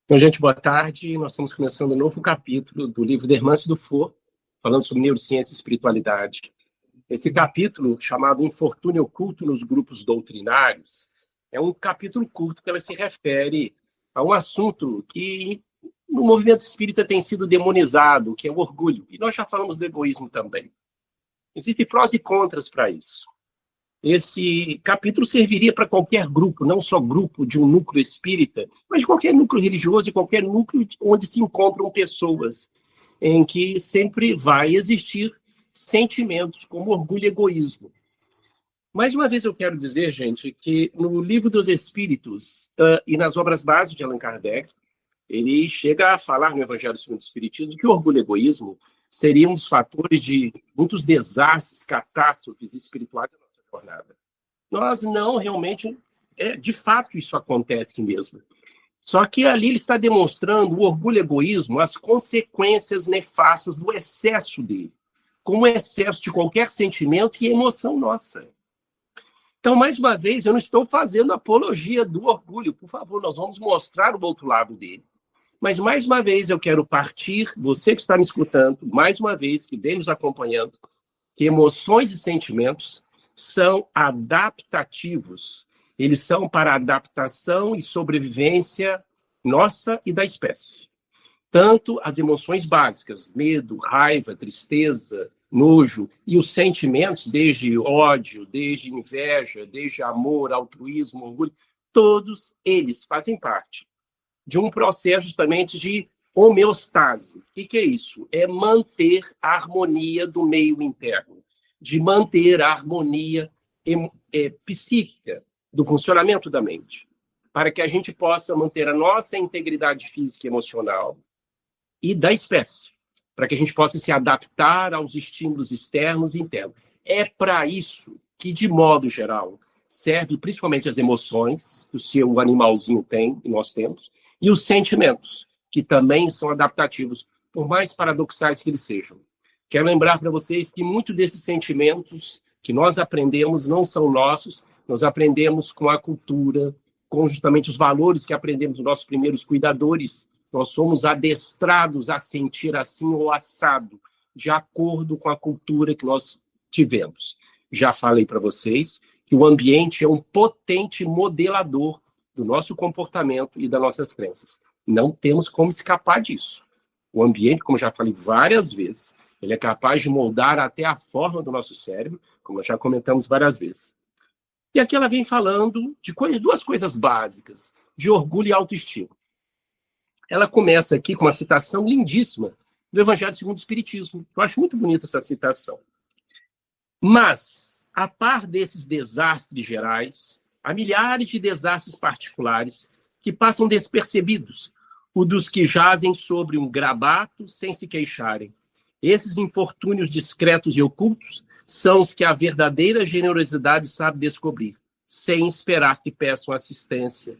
Bom, gente, boa tarde. Nós estamos começando um novo capítulo do livro Dermance Dufour, falando sobre neurociência e espiritualidade. Esse capítulo, chamado Infortúnio Oculto nos Grupos Doutrinários, é um capítulo curto que ela se refere a um assunto que no movimento espírita tem sido demonizado, que é o orgulho. E nós já falamos do egoísmo também. Existem prós e contras para isso. Esse capítulo serviria para qualquer grupo, não só grupo de um núcleo espírita, mas de qualquer núcleo religioso e qualquer núcleo onde se encontram pessoas, em que sempre vai existir sentimentos como orgulho e egoísmo. Mais uma vez eu quero dizer, gente, que no Livro dos Espíritos e nas obras básicas de Allan Kardec, ele chega a falar no Evangelho segundo o Espiritismo que o orgulho e o egoísmo seriam um dos fatores de muitos desastres, catástrofes espirituais da nossa jornada. Nós não realmente, de fato isso acontece mesmo. Só que ali ele está demonstrando o orgulho e o egoísmo, as consequências nefastas do excesso dele, como o excesso de qualquer sentimento e emoção nossa. Então, mais uma vez, eu não estou fazendo apologia do orgulho. Por favor, nós vamos mostrar o outro lado dele. Mas, mais uma vez, eu quero partir, você que está me escutando, mais uma vez, que vem nos acompanhando, que emoções e sentimentos são adaptativos. Eles são para adaptação e sobrevivência nossa e da espécie. Tanto as emoções básicas, medo, raiva, tristeza, nojo, e os sentimentos, desde ódio, desde inveja, desde amor, altruísmo, orgulho, todos eles fazem parte de um processo justamente de homeostase. O que é isso? É manter a harmonia do meio interno, de manter a harmonia psíquica do funcionamento da mente, para que a gente possa manter a nossa integridade física e emocional e da espécie, para que a gente possa se adaptar aos estímulos externos e internos. É para isso que, de modo geral, serve principalmente as emoções, que o seu animalzinho tem, e nós temos, e os sentimentos, que também são adaptativos, por mais paradoxais que eles sejam. Quero lembrar para vocês que muitos desses sentimentos que nós aprendemos não são nossos, nós aprendemos com a cultura, com justamente os valores que aprendemos dos nossos primeiros cuidadores. Nós somos adestrados a sentir assim ou assado, de acordo com a cultura que nós tivemos. Já falei para vocês que o ambiente é um potente modelador do nosso comportamento e das nossas crenças. Não temos como escapar disso. O ambiente, como já falei várias vezes, ele é capaz de moldar até a forma do nosso cérebro, como já comentamos várias vezes. E aqui ela vem falando de duas coisas básicas, de orgulho e autoestima. Ela começa aqui com uma citação lindíssima do Evangelho segundo o Espiritismo. Eu acho muito bonita essa citação. Mas, a par desses desastres gerais, há milhares de desastres particulares que passam despercebidos, o dos que jazem sobre um grabato sem se queixarem. Esses infortúnios discretos e ocultos são os que a verdadeira generosidade sabe descobrir, sem esperar que peçam assistência.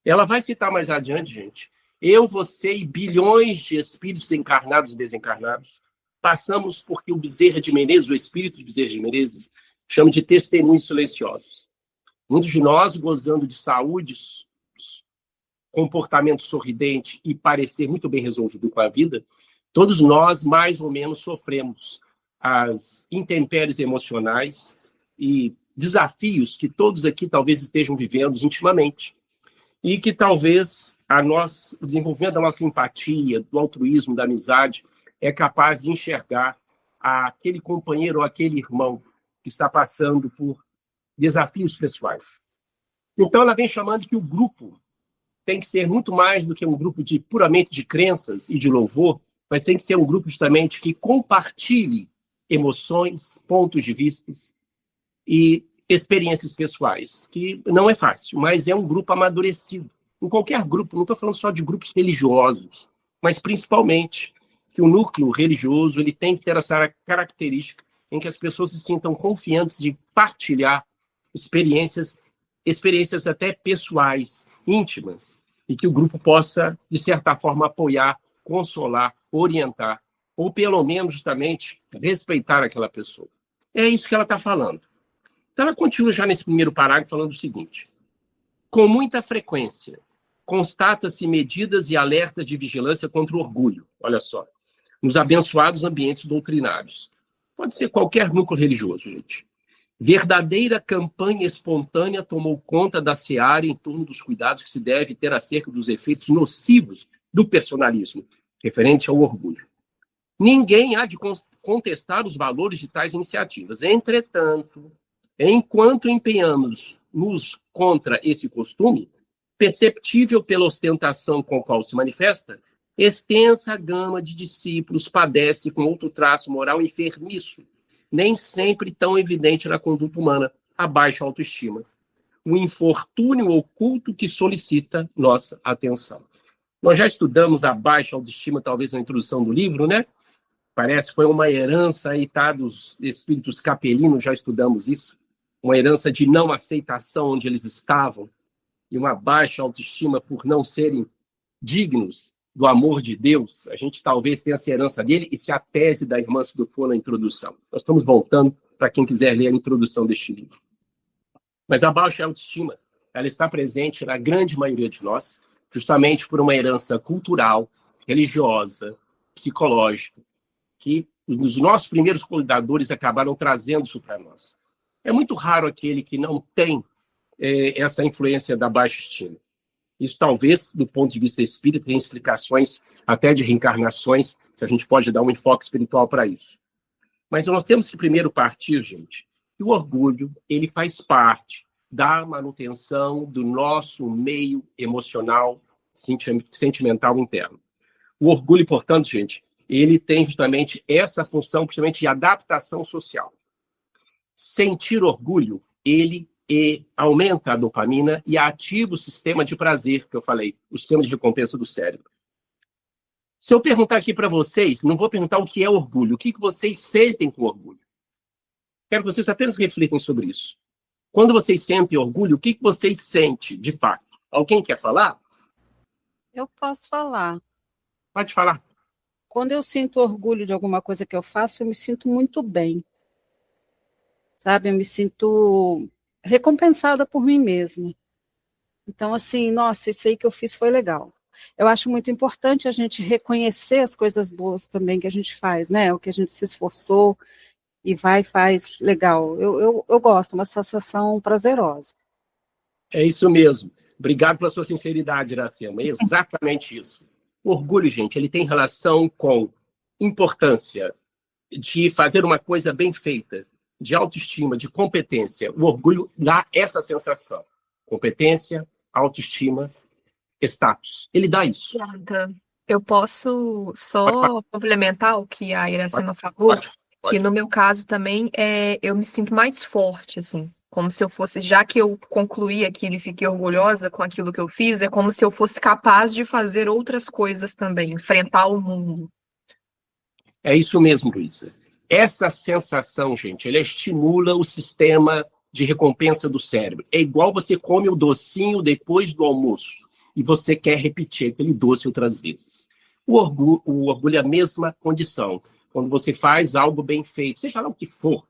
Ela vai citar mais adiante, gente. Eu, você e bilhões de espíritos encarnados e desencarnados passamos porque o Bezerra de Menezes, o espírito de Bezerra de Menezes, chama de testemunhos silenciosos. Muitos de nós, gozando de saúde, comportamento sorridente e parecer muito bem resolvido com a vida, todos nós, mais ou menos, sofremos as intempéries emocionais e desafios que todos aqui talvez estejam vivendo intimamente. E que talvez o desenvolvimento da nossa empatia, do altruísmo, da amizade, é capaz de enxergar aquele companheiro ou aquele irmão que está passando por desafios pessoais. Então, ela vem chamando que o grupo tem que ser muito mais do que um grupo puramente de crenças e de louvor, mas tem que ser um grupo justamente que compartilhe emoções, pontos de vista e experiências pessoais, que não é fácil, mas é um grupo amadurecido. Em qualquer grupo, não estou falando só de grupos religiosos, mas principalmente que o núcleo religioso ele tem que ter essa característica em que as pessoas se sintam confiantes de partilhar experiências até pessoais, íntimas, e que o grupo possa, de certa forma, apoiar, consolar, orientar, ou pelo menos, justamente, respeitar aquela pessoa. É isso que ela está falando. Então, ela continua já nesse primeiro parágrafo falando o seguinte: com muita frequência, constata-se medidas e alertas de vigilância contra o orgulho. Olha só. Nos abençoados ambientes doutrinários. Pode ser qualquer núcleo religioso, gente. Verdadeira campanha espontânea tomou conta da seara em torno dos cuidados que se deve ter acerca dos efeitos nocivos do personalismo, referente ao orgulho. Ninguém há de contestar os valores de tais iniciativas. Entretanto, enquanto empenhamos-nos contra esse costume, perceptível pela ostentação com a qual se manifesta, extensa gama de discípulos padece com outro traço moral enfermiço, nem sempre tão evidente na conduta humana, a baixa autoestima. Um infortúnio oculto que solicita nossa atenção. Nós já estudamos a baixa autoestima, talvez na introdução do livro, né? Parece que foi uma herança aí, tá, dos espíritos capelinos, já estudamos isso. Uma herança de não aceitação onde eles estavam, e uma baixa autoestima por não serem dignos do amor de Deus. A gente talvez tenha essa herança dele, isso é a tese da irmã Sidufo na introdução. Nós estamos voltando para quem quiser ler a introdução deste livro. Mas a baixa autoestima, ela está presente na grande maioria de nós, justamente por uma herança cultural, religiosa, psicológica, que os nossos primeiros cuidadores acabaram trazendo isso para nós. É muito raro aquele que não tem essa influência da baixa estima. Isso talvez, do ponto de vista espírita, tem explicações até de reencarnações, se a gente pode dar um enfoque espiritual para isso. Mas nós temos que primeiro partir, gente, que o orgulho, ele faz parte da manutenção do nosso meio emocional, sentimental interno. O orgulho, portanto, gente, ele tem justamente essa função, principalmente de adaptação social. Sentir orgulho, ele aumenta a dopamina e ativa o sistema de prazer, que eu falei, o sistema de recompensa do cérebro. Se eu perguntar aqui para vocês, não vou perguntar o que é orgulho, o que vocês sentem com orgulho. Quero que vocês apenas reflitam sobre isso. Quando vocês sentem orgulho, o que vocês sentem, de fato? Alguém quer falar? Eu posso falar. Pode falar. Quando eu sinto orgulho de alguma coisa que eu faço, eu me sinto muito bem. Sabe, eu me sinto recompensada por mim mesma. Então, assim, nossa, isso aí que eu fiz foi legal. Eu acho muito importante a gente reconhecer as coisas boas também que a gente faz, né? O que a gente se esforçou e vai e faz legal. Eu gosto, uma sensação prazerosa. É isso mesmo. Obrigado pela sua sinceridade, Iracema. É exatamente isso. O orgulho, gente, ele tem relação com importância de fazer uma coisa bem feita, de autoestima, de competência. O orgulho dá essa sensação. Competência, autoestima, status. Ele dá isso. Eu posso só complementar o que a Iracema falou, que no meu caso também eu me sinto mais forte, assim, como se eu fosse, já que eu concluí aquilo e fiquei orgulhosa com aquilo que eu fiz, é como se eu fosse capaz de fazer outras coisas também, enfrentar o mundo. É isso mesmo, Luísa. Essa sensação, gente, ela estimula o sistema de recompensa do cérebro. É igual você come o docinho depois do almoço e você quer repetir aquele doce outras vezes. O orgulho é a mesma condição. Quando você faz algo bem feito, seja lá o que for,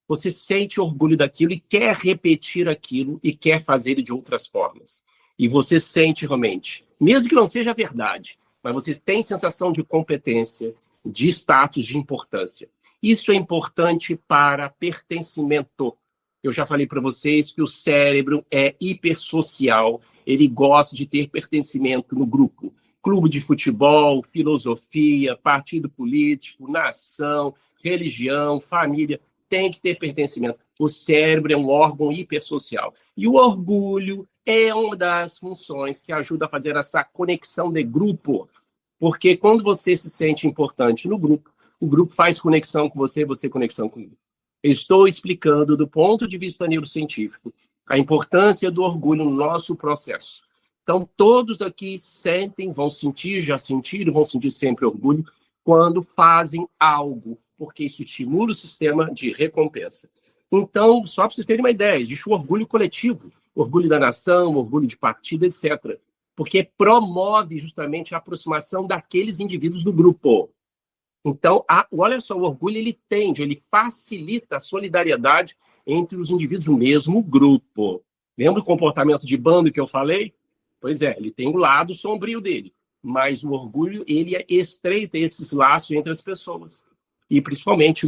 você sente orgulho daquilo e quer repetir aquilo e quer fazer de outras formas. E você sente realmente, mesmo que não seja verdade, mas você tem sensação de competência, de status, de importância. Isso é importante para pertencimento. Eu já falei para vocês que o cérebro é hipersocial, ele gosta de ter pertencimento no grupo. Clube de futebol, filosofia, partido político, nação, religião, família, tem que ter pertencimento. O cérebro é um órgão hipersocial. E o orgulho é uma das funções que ajuda a fazer essa conexão de grupo. Porque quando você se sente importante no grupo, o grupo faz conexão com você, você conexão com ele. Estou explicando, do ponto de vista neurocientífico, a importância do orgulho no nosso processo. Então, todos aqui sentem, vão sentir, já sentiram, vão sentir sempre orgulho quando fazem algo, porque isso estimula o sistema de recompensa. Então, só para vocês terem uma ideia, existe o orgulho coletivo, orgulho da nação, orgulho de partido, etc., porque promove justamente a aproximação daqueles indivíduos do grupo. Então, olha só, o orgulho ele facilita a solidariedade entre os indivíduos do mesmo grupo. Lembra o comportamento de bando que eu falei? Pois é, ele tem o lado sombrio dele, mas o orgulho, ele estreita esses laços entre as pessoas. E principalmente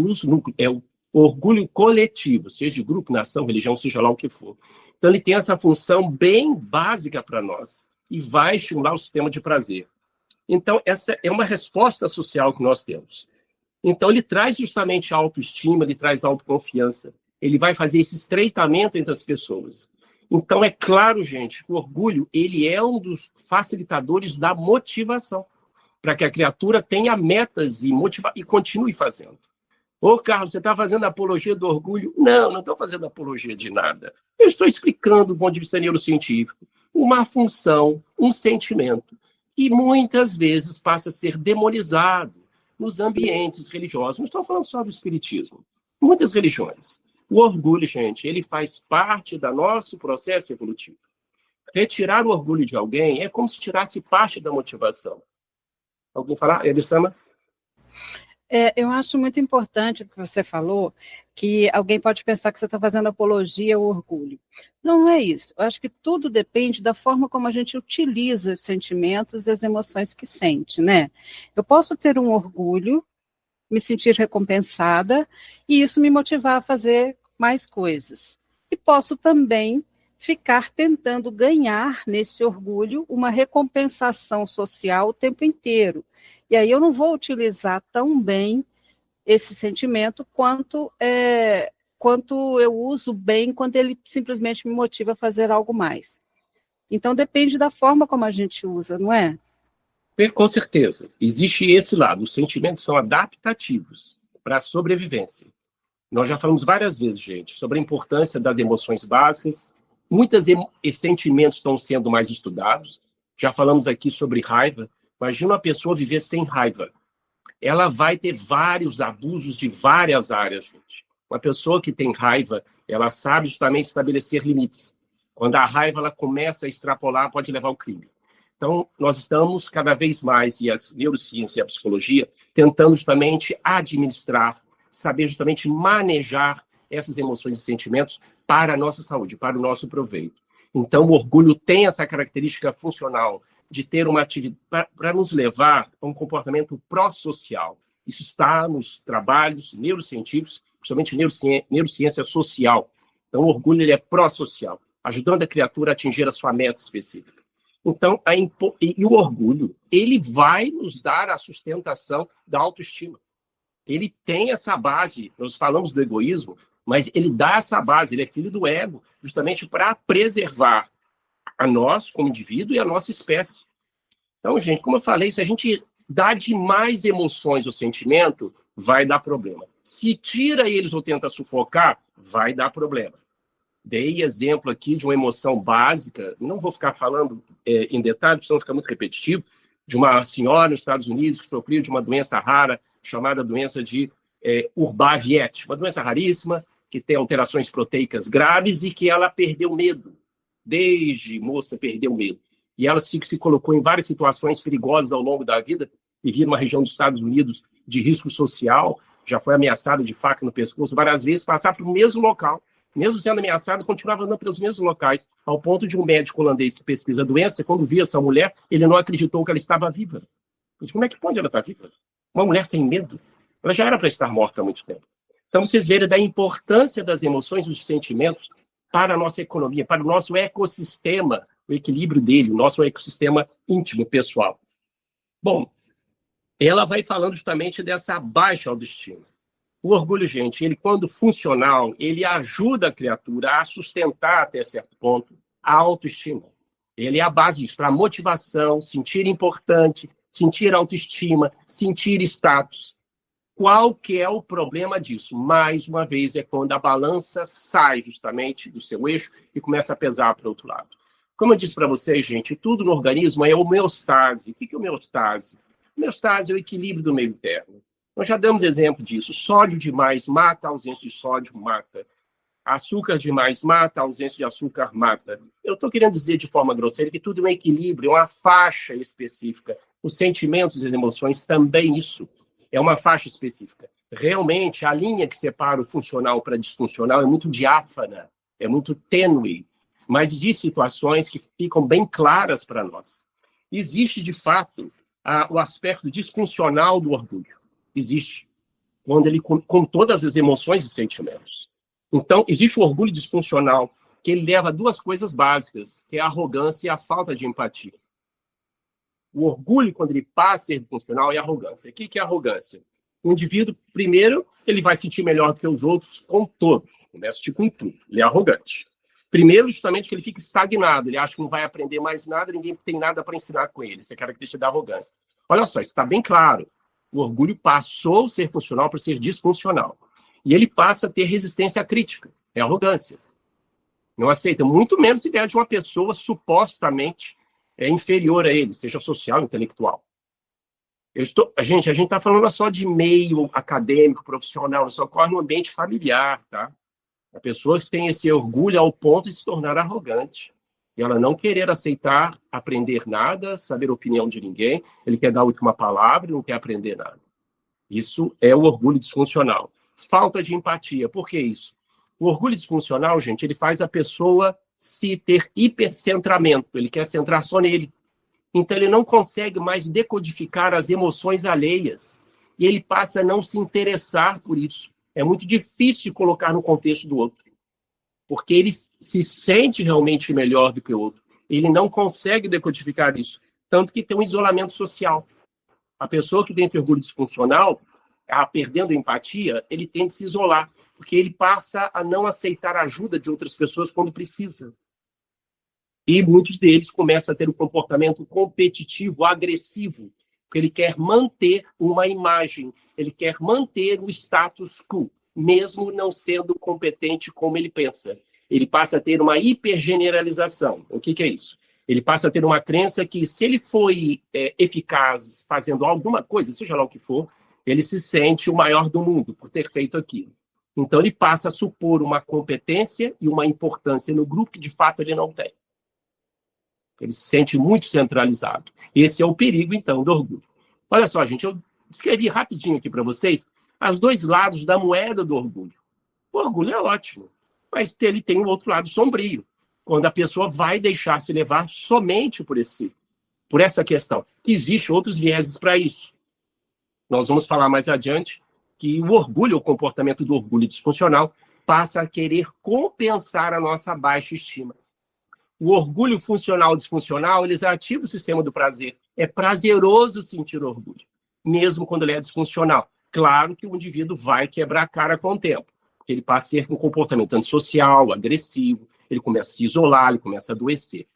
é o orgulho coletivo, seja de grupo, nação, religião, seja lá o que for. Então ele tem essa função bem básica para nós e vai estimular o sistema de prazer. Então essa é uma resposta social que nós temos. Então ele traz justamente a autoestima, ele traz a autoconfiança, ele vai fazer esse estreitamento entre as pessoas. Então é claro, gente, que o orgulho ele é um dos facilitadores da motivação, para que a criatura tenha metas e continue fazendo. Ô, Carlos, você está fazendo apologia do orgulho? Não, não estou fazendo apologia de nada. Eu estou explicando, do ponto de vista neurocientífico, uma função, um sentimento, que muitas vezes passa a ser demonizado nos ambientes religiosos. Não estou falando só do espiritismo. Muitas religiões. O orgulho, gente, ele faz parte do nosso processo evolutivo. Retirar o orgulho de alguém é como se tirasse parte da motivação. Alguém falar? Elisama? Eu acho muito importante o que você falou, que alguém pode pensar que você está fazendo apologia ao orgulho. Não é isso. Eu acho que tudo depende da forma como a gente utiliza os sentimentos e as emoções que sente, né? Eu posso ter um orgulho, me sentir recompensada, e isso me motivar a fazer mais coisas. E posso também ficar tentando ganhar nesse orgulho uma recompensação social o tempo inteiro. E aí eu não vou utilizar tão bem esse sentimento quanto eu uso bem quando ele simplesmente me motiva a fazer algo mais. Então depende da forma como a gente usa, não é? Com certeza. Existe esse lado. Os sentimentos são adaptativos para a sobrevivência. Nós já falamos várias vezes, gente, sobre a importância das emoções básicas. Muitos sentimentos estão sendo mais estudados. Já falamos aqui sobre raiva. Imagina uma pessoa viver sem raiva. Ela vai ter vários abusos de várias áreas, gente. Uma pessoa que tem raiva, ela sabe justamente estabelecer limites. Quando a raiva ela começa a extrapolar, pode levar ao crime. Então, nós estamos cada vez mais, e as neurociências e a psicologia, tentando justamente administrar, saber justamente manejar essas emoções e sentimentos para a nossa saúde, para o nosso proveito. Então, o orgulho tem essa característica funcional de ter uma atividade para nos levar a um comportamento pró-social. Isso está nos trabalhos neurocientíficos, principalmente neurociência social. Então, o orgulho ele é pró-social, ajudando a criatura a atingir a sua meta específica. Então, e o orgulho, ele vai nos dar a sustentação da autoestima. Ele tem essa base, nós falamos do egoísmo, mas ele dá essa base, ele é filho do ego, justamente para preservar a nós, como indivíduo, e a nossa espécie. Então, gente, como eu falei, se a gente dá demais emoções ao sentimento, vai dar problema. Se tira eles ou tenta sufocar, vai dar problema. Dei exemplo aqui de uma emoção básica, não vou ficar falando em detalhes, senão fica muito repetitivo, de uma senhora nos Estados Unidos que sofria de uma doença rara, chamada doença de Urbaviete, uma doença raríssima, que tem alterações proteicas graves e que ela perdeu medo. Desde moça, perdeu medo. E ela se colocou em várias situações perigosas ao longo da vida, vivia numa região dos Estados Unidos de risco social, já foi ameaçada de faca no pescoço várias vezes, passava pelo mesmo local. Mesmo sendo ameaçado, continuava andando pelos mesmos locais, ao ponto de um médico holandês que pesquisa a doença, quando via essa mulher, ele não acreditou que ela estava viva. Mas como é que pode ela estar viva? Uma mulher sem medo? Ela já era para estar morta há muito tempo. Então, vocês verem da importância das emoções e dos sentimentos para a nossa economia, para o nosso ecossistema, o equilíbrio dele, o nosso ecossistema íntimo, pessoal. Bom, ela vai falando justamente dessa baixa autoestima. O orgulho, gente, ele quando funcional, ele ajuda a criatura a sustentar até certo ponto a autoestima. Ele é a base disso, para a motivação, sentir importante, sentir autoestima, sentir status. Qual que é o problema disso? Mais uma vez, é quando a balança sai justamente do seu eixo e começa a pesar para o outro lado. Como eu disse para vocês, gente, tudo no organismo é homeostase. O que é homeostase? Homeostase é o equilíbrio do meio interno. Nós já damos exemplo disso. Sódio demais mata, a ausência de sódio mata. Açúcar demais mata, a ausência de açúcar mata. Eu estou querendo dizer de forma grosseira que tudo é um equilíbrio, é uma faixa específica. Os sentimentos e as emoções também isso. É uma faixa específica. Realmente, a linha que separa o funcional para disfuncional é muito diáfana, é muito tênue. mas existem situações que ficam bem claras para nós. Existe, de fato, o aspecto disfuncional do orgulho. Existe. Quando ele com todas as emoções e sentimentos. Então, existe o orgulho disfuncional, que ele leva a duas coisas básicas, que é a arrogância e a falta de empatia. O orgulho, quando ele passa a ser disfuncional, é a arrogância. O que é arrogância? O indivíduo, primeiro, ele vai sentir melhor do que os outros com todos. Começa com tudo. Ele é arrogante. Primeiro, justamente, que ele fica estagnado. Ele acha que não vai aprender mais nada, ninguém tem nada para ensinar com ele. Essa é a característica da arrogância. Olha só, isso está bem claro. O orgulho passou a ser funcional para ser disfuncional. E ele passa a ter resistência à crítica. É arrogância. Não aceita muito menos a ideia de uma pessoa supostamente inferior a ele, seja social ou intelectual. A gente está falando só de meio acadêmico, profissional, isso ocorre no ambiente familiar, tá? A pessoa que tem esse orgulho ao ponto de se tornar arrogante. E ela não querer aceitar, aprender nada, saber a opinião de ninguém, ele quer dar a última palavra e não quer aprender nada. Isso é o orgulho disfuncional. Falta de empatia. Por que isso? O orgulho disfuncional, gente, ele faz a pessoa se ter hipercentramento. Ele quer centrar só nele. Então, ele não consegue mais decodificar as emoções alheias. E ele passa a não se interessar por isso. É muito difícil de colocar no contexto do outro. Porque ele se sente realmente melhor do que o outro. Ele não consegue decodificar isso. Tanto que tem um isolamento social. A pessoa que tem orgulho disfuncional, perdendo empatia, ele tende a se isolar. Porque ele passa a não aceitar a ajuda de outras pessoas quando precisa. E muitos deles começam a ter um comportamento competitivo, agressivo, porque ele quer manter uma imagem, ele quer manter o status quo, mesmo não sendo competente como ele pensa. Ele passa a ter uma hipergeneralização. O que é isso? Ele passa a ter uma crença que, se ele foi eficaz fazendo alguma coisa, seja lá o que for, ele se sente o maior do mundo por ter feito aquilo. Então, ele passa a supor uma competência e uma importância no grupo que, de fato, ele não tem. Ele se sente muito centralizado. Esse é o perigo, então, do orgulho. Olha só, gente, eu escrevi rapidinho aqui para vocês os dois lados da moeda do orgulho. O orgulho é ótimo, mas ele tem um outro lado sombrio, quando a pessoa vai deixar se levar somente por essa questão. Que existem outros vieses para isso. Nós vamos falar mais adiante que o orgulho, o comportamento do orgulho disfuncional, passa a querer compensar a nossa baixa estima. O orgulho funcional disfuncional, eles ativam o sistema do prazer. É prazeroso sentir orgulho, mesmo quando ele é disfuncional. Claro que o indivíduo vai quebrar a cara com o tempo. Ele passa a ser um comportamento antissocial, agressivo, ele começa a se isolar, ele começa a adoecer.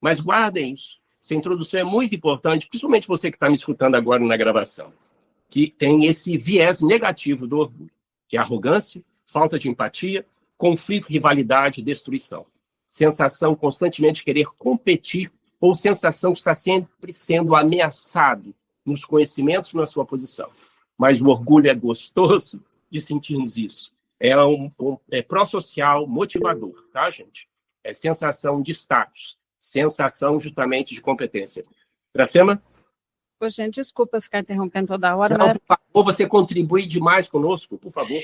Mas guardem isso. Essa introdução é muito importante, principalmente você que está me escutando agora na gravação, que tem esse viés negativo do orgulho, que é arrogância, falta de empatia, conflito, rivalidade, destruição. Sensação constantemente de querer competir ou sensação de estar sempre sendo ameaçado nos conhecimentos na sua posição. Mas o orgulho é gostoso de sentirmos isso. É pró-social, motivador, tá, gente? É sensação de status, sensação justamente de competência. Iracema? Pô, gente, desculpa ficar interrompendo toda hora. Não, por favor, você contribui demais conosco, por favor.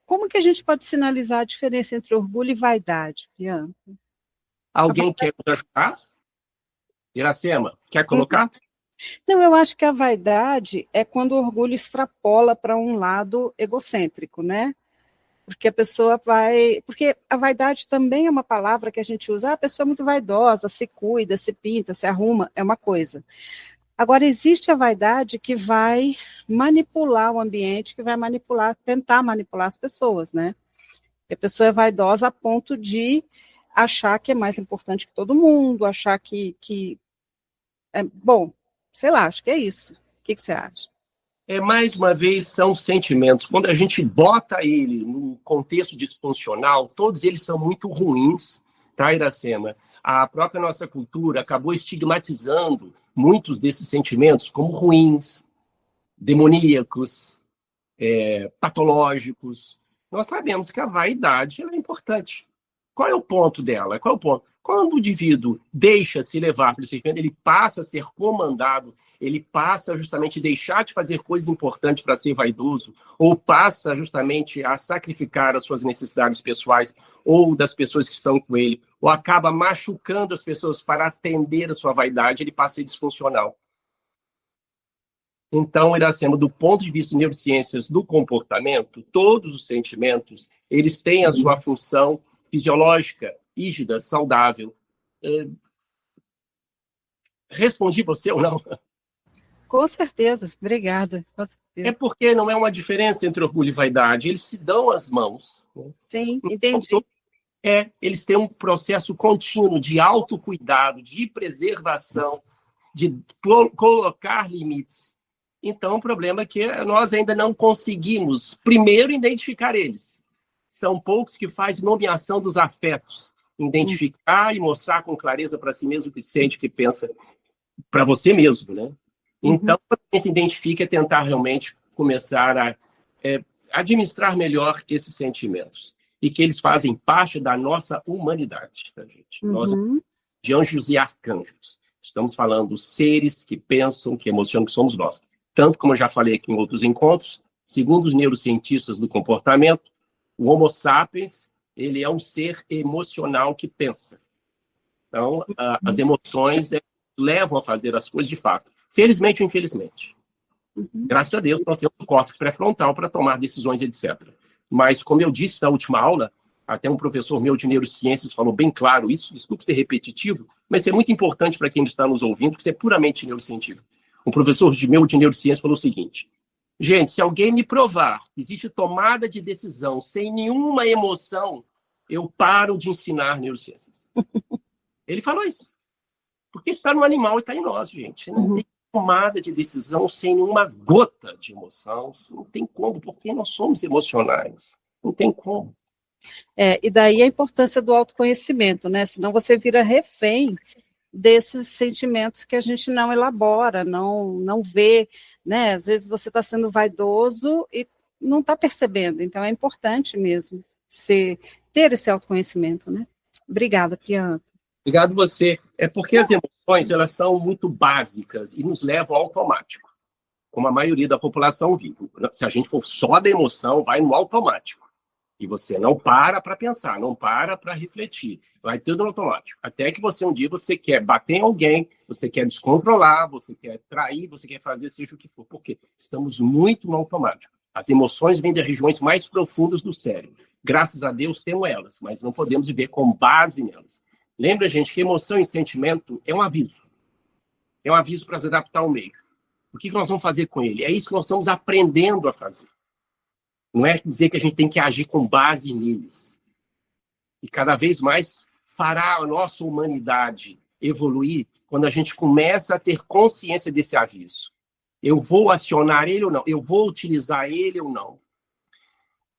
Como que a gente pode sinalizar a diferença entre orgulho e vaidade, Bianca? Alguém quer ajudar? Iracema, quer colocar? Não, eu acho que a vaidade é quando o orgulho extrapola para um lado egocêntrico, né? Porque a pessoa vai... Porque a vaidade também é uma palavra que a gente usa. A pessoa é muito vaidosa, se cuida, se pinta, se arruma, é uma coisa. Agora, existe a vaidade que vai manipular o ambiente, que vai tentar manipular as pessoas, né? E a pessoa é vaidosa a ponto de achar que é mais importante que todo mundo, achar que bom, sei lá, acho que é isso. O que você acha? Mais uma vez, são sentimentos. Quando a gente bota ele no contexto disfuncional, todos eles são muito ruins, tá, Iracema? A própria nossa cultura acabou estigmatizando muitos desses sentimentos como ruins, demoníacos, patológicos. Nós sabemos que a vaidade ela é importante. Qual é o ponto dela? Qual Quando o indivíduo deixa se levar pelo sentimento, ele passa a ser comandado, ele passa justamente a deixar de fazer coisas importantes para ser vaidoso, ou passa justamente a sacrificar as suas necessidades pessoais ou das pessoas que estão com ele, ou acaba machucando as pessoas para atender a sua vaidade, ele passa a ser disfuncional. Então, Iracema, do ponto de vista de neurociências do comportamento, todos os sentimentos, eles têm a sua função fisiológica, rígida, saudável. Respondi você ou não? Com certeza, obrigada. Com certeza. É porque não é uma diferença entre orgulho e vaidade, eles se dão as mãos. Né? Sim, entendi. Eles têm um processo contínuo de autocuidado, de preservação, de colocar limites. Então, o problema é que nós ainda não conseguimos, primeiro, identificar eles. São poucos que fazem nomeação dos afetos, identificar e mostrar com clareza para si mesmo o que sente, o que pensa, para você mesmo, né? Então, quando a gente identifica, é tentar realmente começar a administrar melhor esses sentimentos. E que eles fazem parte da nossa humanidade, tá, gente? Nós, de anjos e arcanjos. Estamos falando dos seres que pensam, que emocionam, que somos nós. Tanto como eu já falei aqui em outros encontros, segundo os neurocientistas do comportamento, o Homo sapiens, ele é um ser emocional que pensa. Então, as emoções levam a fazer as coisas de fato. Felizmente ou infelizmente. Graças a Deus, nós temos um córtex pré-frontal para tomar decisões, etc. Mas, como eu disse na última aula, até um professor meu de neurociências falou bem claro isso, desculpe ser repetitivo, mas isso é muito importante para quem está nos ouvindo, porque isso é puramente neurocientífico. Um professor meu de neurociências falou o seguinte: gente, se alguém me provar que existe tomada de decisão sem nenhuma emoção, eu paro de ensinar neurociências. Ele falou isso. Porque está no animal e está em nós, gente. Não tem tomada de decisão sem nenhuma gota de emoção. Não tem como, porque nós somos emocionais. Não tem como. E daí a importância do autoconhecimento, né? Senão você vira refém desses sentimentos que a gente não elabora, não vê, né? Às vezes você está sendo vaidoso e não está percebendo. Então é importante mesmo ter esse autoconhecimento, né? Obrigada, Priyanka. Obrigado você. É porque as emoções, elas são muito básicas e nos levam ao automático, como a maioria da população vive. Se a gente for só da emoção, vai no automático. E você não para pensar, não para refletir. Vai tudo no automático. Até que um dia você quer bater em alguém, você quer descontrolar, você quer trair, você quer fazer seja o que for. Porque estamos muito no automático. As emoções vêm das regiões mais profundas do cérebro. Graças a Deus temos elas, mas não podemos viver com base nelas. Lembra, gente, que emoção e sentimento é um aviso. É um aviso para se adaptar ao meio. O que nós vamos fazer com ele? É isso que nós estamos aprendendo a fazer. Não é dizer que a gente tem que agir com base neles. E cada vez mais fará a nossa humanidade evoluir quando a gente começa a ter consciência desse aviso. Eu vou acionar ele ou não? Eu vou utilizar ele ou não?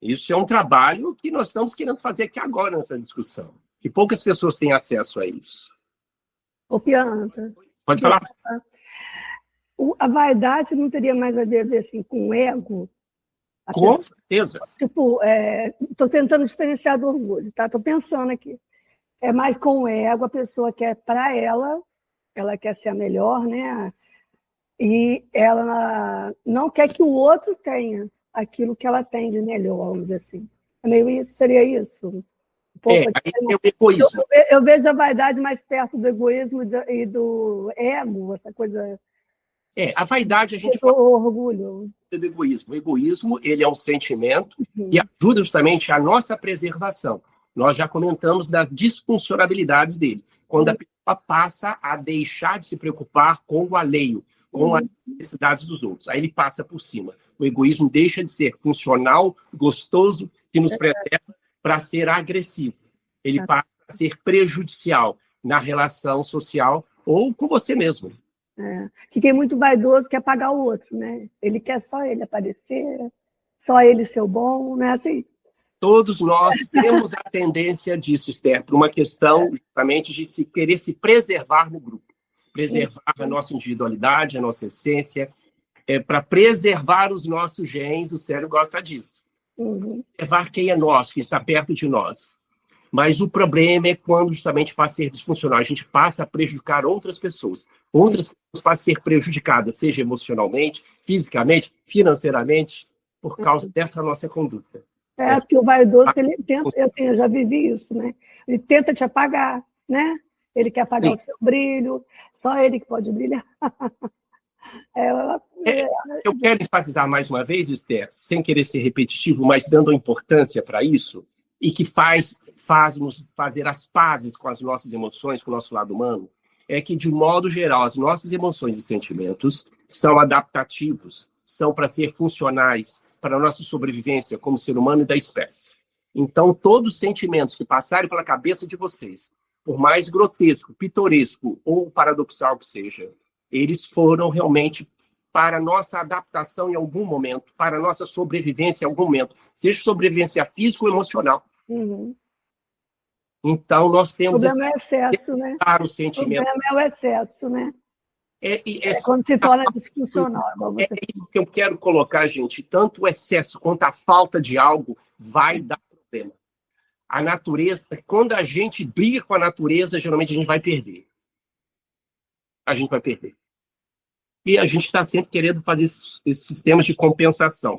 Isso é um trabalho que nós estamos querendo fazer aqui agora nessa discussão. Que poucas pessoas têm acesso a isso. Ô, Priyanka. Pode falar. A vaidade não teria mais a ver assim, com o ego? Com certeza. Tipo, estou tentando diferenciar do orgulho, tá? Estou pensando aqui. É mais com o ego, a pessoa quer para ela quer ser a melhor, né? E ela não quer que o outro tenha aquilo que ela tem de melhor, vamos dizer assim. É meio isso, seria isso? É o egoísmo. Eu vejo a vaidade mais perto do egoísmo e do ego, essa coisa. A vaidade a gente fala orgulho. Do egoísmo. O egoísmo, ele é um sentimento e ajuda justamente a nossa preservação. Nós já comentamos das disfuncionalidades dele. Quando a pessoa passa a deixar de se preocupar com o alheio, com as necessidades dos outros. Aí ele passa por cima. O egoísmo deixa de ser funcional, gostoso, que nos preserva, para ser agressivo. Ele passa a ser prejudicial na relação social ou com você mesmo. Que quem é muito vaidoso quer pagar o outro, né? Ele quer só ele aparecer, só ele ser o bom, não é assim? Todos nós temos a tendência disso, Esther, por uma questão justamente de querer se preservar no grupo. Preservar a nossa individualidade, a nossa essência. Para preservar os nossos genes, o cérebro gosta disso. Preservar quem é nosso, quem está perto de nós. Mas o problema é quando justamente passa a ser disfuncional, a gente passa a prejudicar outras pessoas. Outras pessoas passam a ser prejudicadas, seja emocionalmente, fisicamente, financeiramente, por causa dessa nossa conduta. Porque o vaidoso, ele tenta, assim, eu já vivi isso, né? Ele tenta te apagar, né? Ele quer apagar o seu brilho, só ele que pode brilhar. Eu quero enfatizar mais uma vez, Esther, sem querer ser repetitivo, mas dando importância para isso, e que faz-nos fazer as pazes com as nossas emoções, com o nosso lado humano, é que, de modo geral, as nossas emoções e sentimentos são adaptativos, são para ser funcionais para a nossa sobrevivência como ser humano e da espécie. Então, todos os sentimentos que passarem pela cabeça de vocês, por mais grotesco, pitoresco ou paradoxal que seja, eles foram realmente para a nossa adaptação em algum momento, para a nossa sobrevivência em algum momento, seja sobrevivência física ou emocional. Uhum. Então, nós temos... O problema é o excesso, né? O sentimento. O problema é o excesso, né? É quando se torna disfuncional. Isso que eu quero colocar, gente. Tanto o excesso quanto a falta de algo vai dar problema. A natureza, quando a gente briga com a natureza, geralmente a gente vai perder. A gente vai perder. E a gente está sempre querendo fazer esses sistemas de compensação.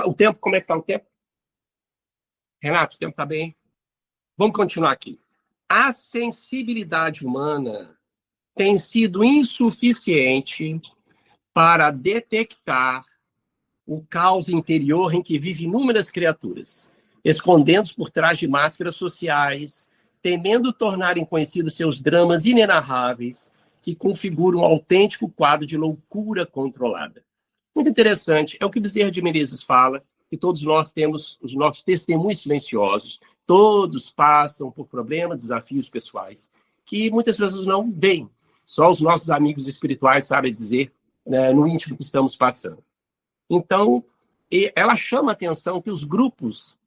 O tempo, como é que está o tempo? Renato, o tempo está bem? Vamos continuar aqui. A sensibilidade humana tem sido insuficiente para detectar o caos interior em que vivem inúmeras criaturas, escondendo por trás de máscaras sociais, temendo tornarem conhecidos seus dramas inenarráveis, que configuram um autêntico quadro de loucura controlada. Muito interessante, é o que Bezerra de Menezes fala, que todos nós temos os nossos testemunhos silenciosos, todos passam por problemas, desafios pessoais, que muitas pessoas não veem. Só os nossos amigos espirituais sabem dizer, né, no íntimo que estamos passando. Então, ela chama a atenção que os grupos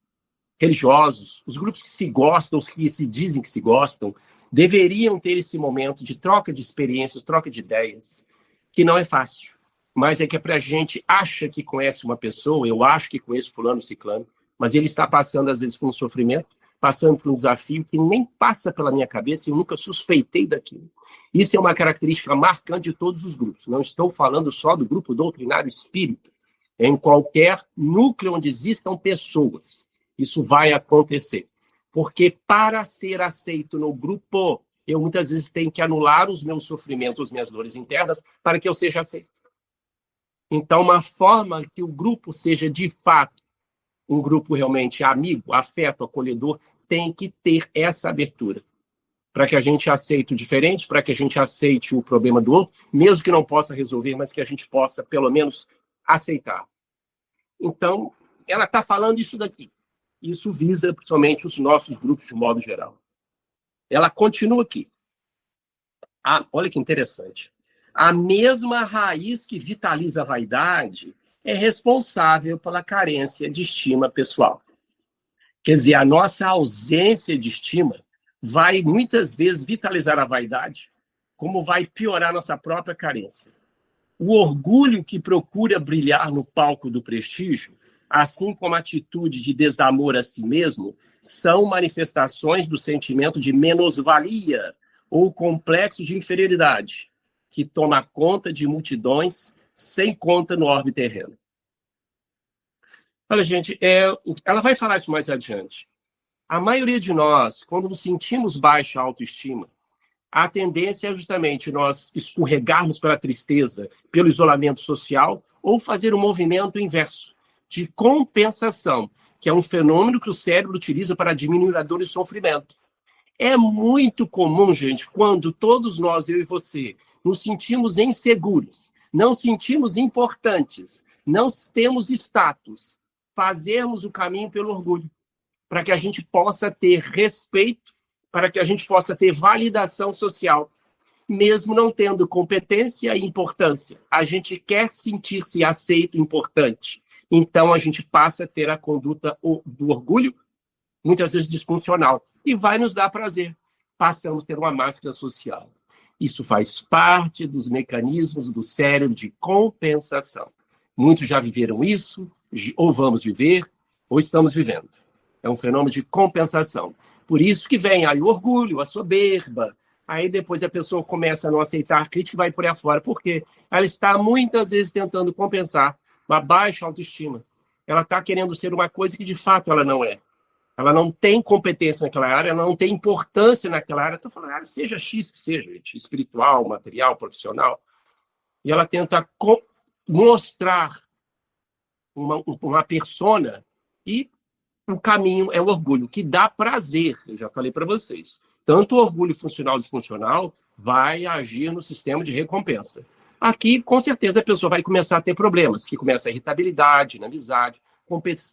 religiosos, os grupos que se gostam, os que se dizem que se gostam, deveriam ter esse momento de troca de experiências, troca de ideias, que não é fácil. Mas é que a gente acha que conhece uma pessoa, eu acho que conheço fulano, ciclano, mas ele está passando, às vezes, por um sofrimento, passando por um desafio que nem passa pela minha cabeça e eu nunca suspeitei daquilo. Isso é uma característica marcante de todos os grupos. Não estou falando só do grupo doutrinário espírita. Em qualquer núcleo onde existam pessoas, isso vai acontecer. Porque para ser aceito no grupo, eu muitas vezes tenho que anular os meus sofrimentos, as minhas dores internas, para que eu seja aceito. Então, uma forma que o grupo seja, de fato, um grupo realmente amigo, afeto, acolhedor, tem que ter essa abertura. Para que a gente aceite o diferente, para que a gente aceite o problema do outro, mesmo que não possa resolver, mas que a gente possa, pelo menos, aceitar. Então, ela está falando isso daqui. Isso visa, principalmente, os nossos grupos de modo geral. Ela continua aqui. Olha que interessante. A mesma raiz que vitaliza a vaidade é responsável pela carência de estima pessoal. Quer dizer, a nossa ausência de estima vai, muitas vezes, vitalizar a vaidade, como vai piorar nossa própria carência. O orgulho que procura brilhar no palco do prestígio, assim como a atitude de desamor a si mesmo, são manifestações do sentimento de menosvalia ou complexo de inferioridade, que toma conta de multidões sem conta no orbe terreno. Olha, gente, ela vai falar isso mais adiante. A maioria de nós, quando nos sentimos baixa autoestima, a tendência é justamente nós escorregarmos pela tristeza, pelo isolamento social, ou fazer um movimento inverso, de compensação, que é um fenômeno que o cérebro utiliza para diminuir a dor e o sofrimento. É muito comum, gente, quando todos nós, eu e você, nos sentimos inseguros, não sentimos importantes, não temos status, fazermos o caminho pelo orgulho, para que a gente possa ter respeito, para que a gente possa ter validação social, mesmo não tendo competência e importância. A gente quer sentir-se aceito, importante. Então, a gente passa a ter a conduta do orgulho, muitas vezes disfuncional, e vai nos dar prazer. Passamos a ter uma máscara social. Isso faz parte dos mecanismos do cérebro de compensação. Muitos já viveram isso, ou vamos viver, ou estamos vivendo. É um fenômeno de compensação. Por isso que vem aí o orgulho, a soberba. Aí depois a pessoa começa a não aceitar a crítica e vai por aí afora. Por quê? Ela está muitas vezes tentando compensar uma baixa autoestima. Ela está querendo ser uma coisa que de fato ela não é. Ela não tem competência naquela área, ela não tem importância naquela área. Estou falando, seja X que seja, gente, espiritual, material, profissional. E ela tenta mostrar uma persona e o caminho é o orgulho, que dá prazer, eu já falei para vocês. Tanto o orgulho funcional e disfuncional vai agir no sistema de recompensa. Aqui, com certeza, a pessoa vai começar a ter problemas, que começa a irritabilidade, na amizade,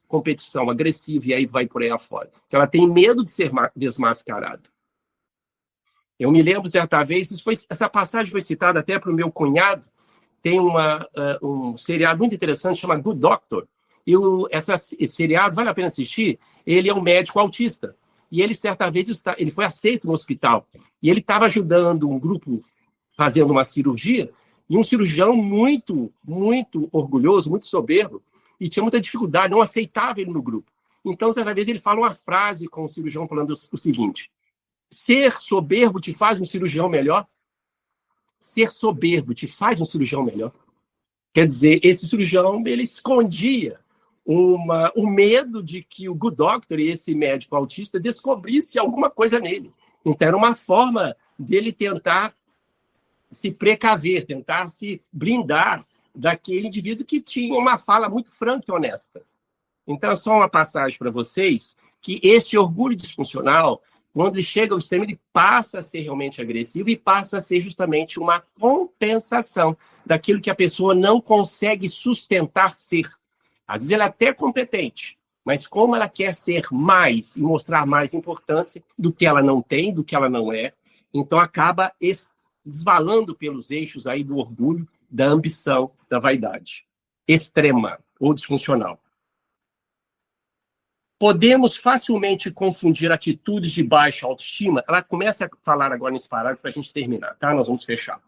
competição agressiva, e aí vai por aí afora. Ela tem medo de ser desmascarada. Eu me lembro, certa vez, essa passagem foi citada até para o meu cunhado, tem um seriado muito interessante, chama Good Doctor, e esse seriado, vale a pena assistir, ele é um médico autista, e ele, certa vez, ele foi aceito no hospital, e ele estava ajudando um grupo fazendo uma cirurgia, e um cirurgião muito, muito orgulhoso, muito soberbo, e tinha muita dificuldade, não aceitava ele no grupo. Então, certa vez, ele fala uma frase com o cirurgião falando o seguinte: ser soberbo te faz um cirurgião melhor? Ser soberbo te faz um cirurgião melhor? Quer dizer, esse cirurgião, ele escondia o medo de que o Good Doctor e esse médico autista descobrisse alguma coisa nele. Então, era uma forma dele tentar se precaver, tentar se blindar daquele indivíduo que tinha uma fala muito franca e honesta. Então, é só uma passagem para vocês, que esse orgulho disfuncional, quando ele chega ao extremo, ele passa a ser realmente agressivo e passa a ser justamente uma compensação daquilo que a pessoa não consegue sustentar ser. Às vezes ela é até competente, mas como ela quer ser mais e mostrar mais importância do que ela não tem, do que ela não é, então acaba desvalando pelos eixos aí do orgulho, da ambição, da vaidade extrema ou disfuncional. Podemos facilmente confundir atitudes de baixa autoestima. Ela começa a falar agora nesse parágrafo para a gente terminar, tá? Nós vamos fechar.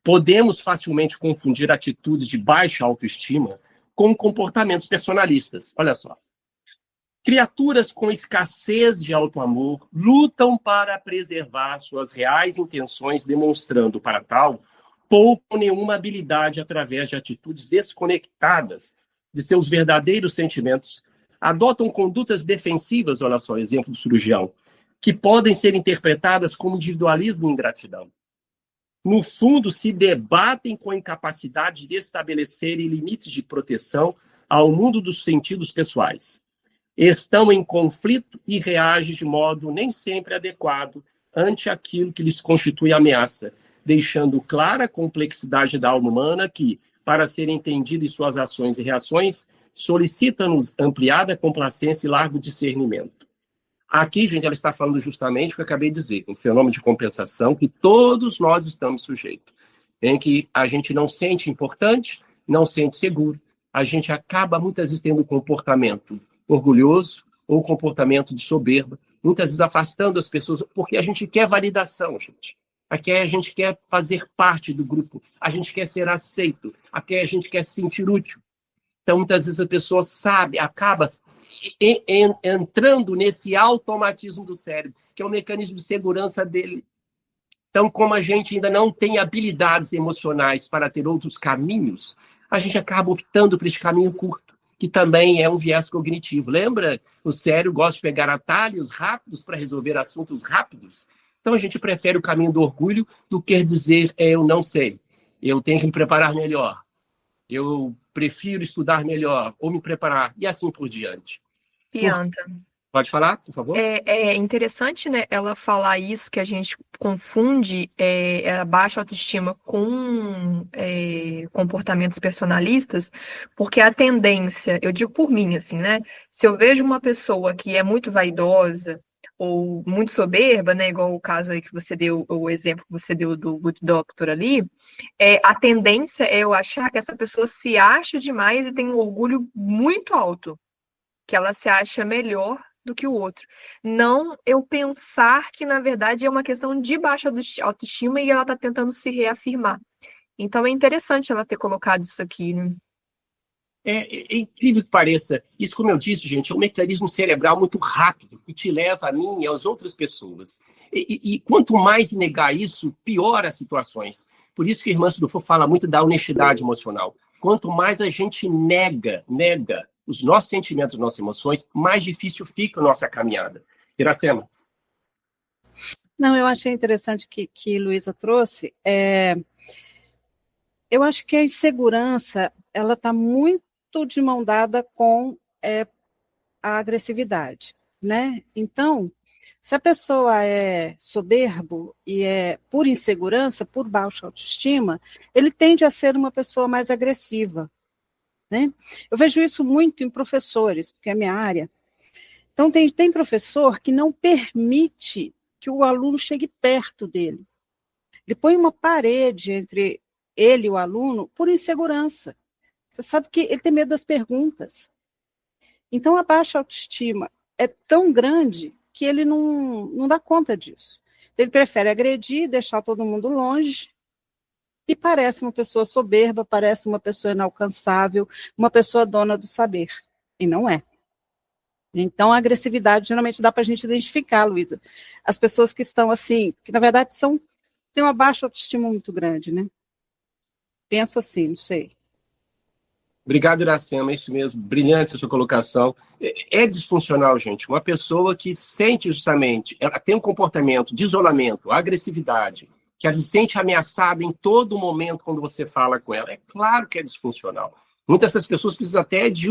Podemos facilmente confundir atitudes de baixa autoestima com comportamentos personalistas. Olha só. Criaturas com escassez de autoamor lutam para preservar suas reais intenções, demonstrando, para tal, pouco ou nenhuma habilidade através de atitudes desconectadas de seus verdadeiros sentimentos. Adotam condutas defensivas, olha só, exemplo do cirurgião, que podem ser interpretadas como individualismo e ingratidão. No fundo, se debatem com a incapacidade de estabelecerem limites de proteção ao mundo dos sentidos pessoais. Estão em conflito e reagem de modo nem sempre adequado ante aquilo que lhes constitui ameaça, deixando clara a complexidade da alma humana que, para ser entendida em suas ações e reações, solicita-nos ampliada complacência e largo discernimento. Aqui, gente, ela está falando justamente o que eu acabei de dizer, um fenômeno de compensação que todos nós estamos sujeitos, em que a gente não sente importante, não sente seguro, a gente acaba muitas vezes tendo um comportamento orgulhoso ou um comportamento de soberba, muitas vezes afastando as pessoas, porque a gente quer validação, gente. Aqui a gente quer fazer parte do grupo, a gente quer ser aceito, aqui a gente quer se sentir útil. Então, muitas vezes a pessoa acaba entrando nesse automatismo do cérebro, que é o mecanismo de segurança dele. Então, como a gente ainda não tem habilidades emocionais para ter outros caminhos, a gente acaba optando por esse caminho curto, que também é um viés cognitivo. Lembra? O cérebro gosta de pegar atalhos rápidos para resolver assuntos rápidos. Então, a gente prefere o caminho do orgulho do que dizer, eu não sei, eu tenho que me preparar melhor, eu prefiro estudar melhor ou me preparar, e assim por diante. Pianta. Pode falar, por favor? É interessante, né, ela falar isso, que a gente confunde a baixa autoestima com comportamentos personalistas, porque a tendência, eu digo por mim, assim, né, se eu vejo uma pessoa que é muito vaidosa ou muito soberba, né, igual o caso aí que você deu, o exemplo que você deu do Good Doctor ali, a tendência é eu achar que essa pessoa se acha demais e tem um orgulho muito alto, que ela se acha melhor do que o outro. Não eu pensar que, na verdade, é uma questão de baixa autoestima e ela está tentando se reafirmar. Então, é interessante ela ter colocado isso aqui, né? É incrível que pareça. Isso, como eu disse, gente, é um mecanismo cerebral muito rápido que te leva a mim e às outras pessoas. E quanto mais negar isso, pior as situações. Por isso que a irmã Dufour fala muito da honestidade emocional. Quanto mais a gente nega os nossos sentimentos, as nossas emoções, mais difícil fica a nossa caminhada. Iracema. Não, eu achei interessante que Luísa trouxe. Eu acho que a insegurança ela está muito de mão dada com a agressividade, né? Então, se a pessoa é soberbo e é por insegurança, por baixa autoestima, ele tende a ser uma pessoa mais agressiva, né? Eu vejo isso muito em professores, porque é a minha área. Então, tem professor que não permite que o aluno chegue perto dele. Ele põe uma parede entre ele e o aluno por insegurança. Você sabe que ele tem medo das perguntas. Então, a baixa autoestima é tão grande que ele não dá conta disso. Ele prefere agredir, deixar todo mundo longe, e parece uma pessoa soberba, parece uma pessoa inalcançável, uma pessoa dona do saber. E não é. Então, a agressividade geralmente dá para a gente identificar, Luísa. As pessoas que estão assim, que na verdade têm uma baixa autoestima muito grande, né? Penso assim, não sei. Obrigado, Iracema, é isso mesmo, brilhante a sua colocação. É disfuncional, gente. Uma pessoa que sente justamente, ela tem um comportamento de isolamento, agressividade, que ela se sente ameaçada em todo momento quando você fala com ela. É claro que é disfuncional. Muitas dessas pessoas precisam até de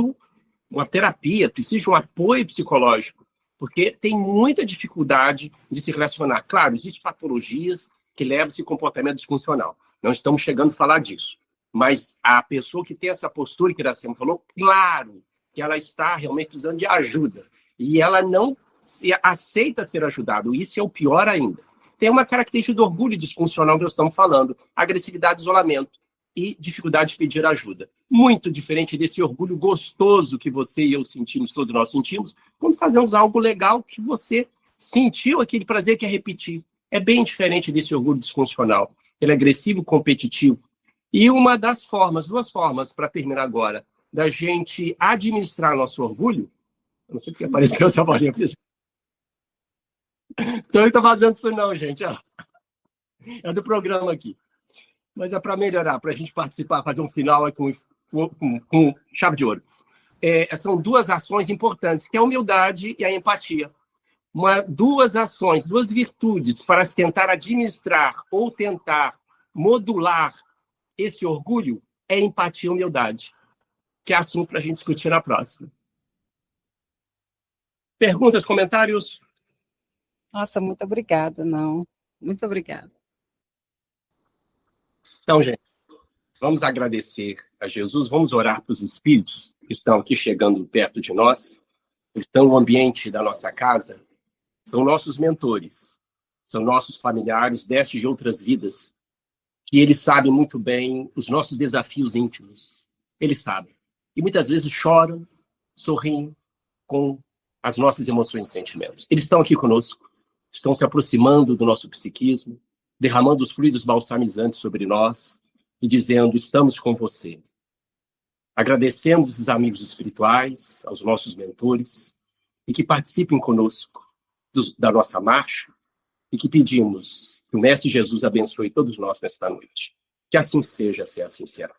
uma terapia, precisam de um apoio psicológico, porque tem muita dificuldade de se relacionar. Claro, existem patologias que levam a esse comportamento disfuncional. Não estamos chegando a falar disso. Mas a pessoa que tem essa postura que Iracema falou, claro que ela está realmente precisando de ajuda. E ela não aceita ser ajudada. Isso é o pior ainda. Tem uma característica do orgulho disfuncional que nós estamos falando. Agressividade, isolamento e dificuldade de pedir ajuda. Muito diferente desse orgulho gostoso que você e eu sentimos, todos nós sentimos, quando fazemos algo legal que você sentiu aquele prazer que é repetir. É bem diferente desse orgulho disfuncional. Ele é agressivo, competitivo. E uma das formas, duas formas, para terminar agora, da gente administrar nosso orgulho, eu não sei porque apareceu essa bolinha. Então eu estou fazendo isso não, gente. É do programa aqui. Mas é para melhorar, para a gente participar, fazer um final com chave de ouro. São duas ações importantes, que é a humildade e a empatia. Duas ações, duas virtudes para se tentar administrar ou tentar modular esse orgulho é empatia e humildade, que é assunto para a gente discutir na próxima. Perguntas, comentários? Nossa, muito obrigada, não. Muito obrigada. Então, gente, vamos agradecer a Jesus, vamos orar para os espíritos que estão aqui chegando perto de nós, que estão no ambiente da nossa casa, são nossos mentores, são nossos familiares destes de outras vidas, que eles sabem muito bem os nossos desafios íntimos. Eles sabem. E muitas vezes choram, sorriem com as nossas emoções e sentimentos. Eles estão aqui conosco, estão se aproximando do nosso psiquismo, derramando os fluidos balsamizantes sobre nós e dizendo, estamos com você. Agradecemos esses amigos espirituais, aos nossos mentores, e que participem conosco da nossa marcha, e que pedimos que o Mestre Jesus abençoe todos nós nesta noite. Que assim seja, se assim será.